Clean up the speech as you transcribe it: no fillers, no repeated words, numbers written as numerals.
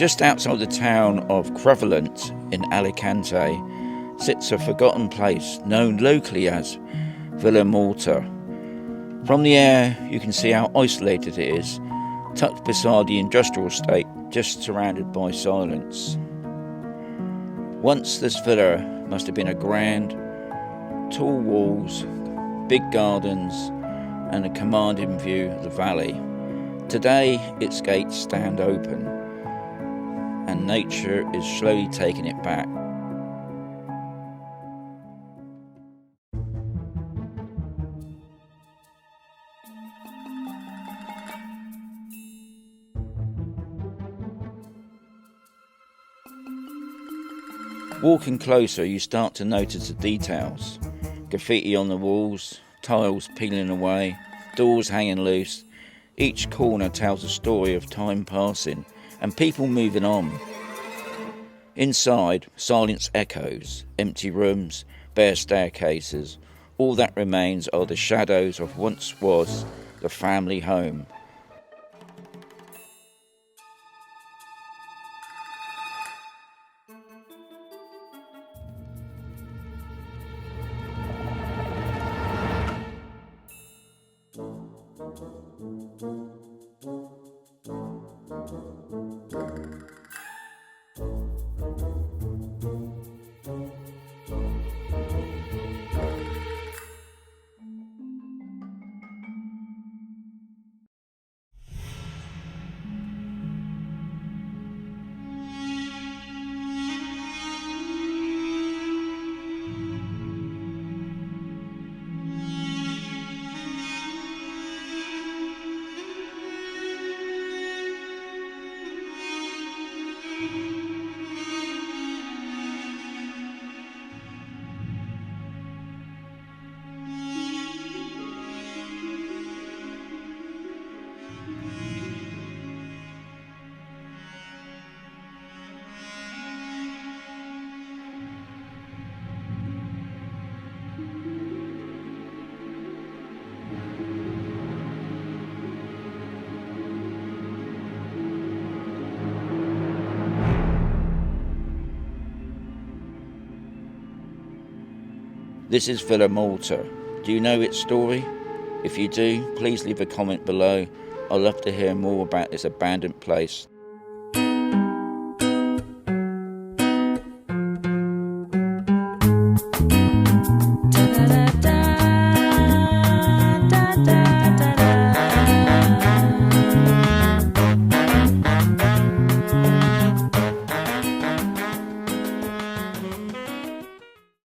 Just outside the town of Crevillent in Alicante sits a forgotten place known locally as Villa Malta. From the air you can see how isolated it is, tucked beside the industrial estate, just surrounded by silence. Once this villa must have been a grand, tall walls, big gardens and a commanding view of the valley. Today its gates stand open and nature is slowly taking it back. Walking closer, you start to notice the details. Graffiti on the walls, tiles peeling away, doors hanging loose. Each corner tells a story of time passing and people moving on. Inside, silence echoes, empty rooms, bare staircases. All that remains are the shadows of once was the family home. This is Villa Malta. Do you know its story? If you do, please leave a comment below. I'd love to hear more about this abandoned place.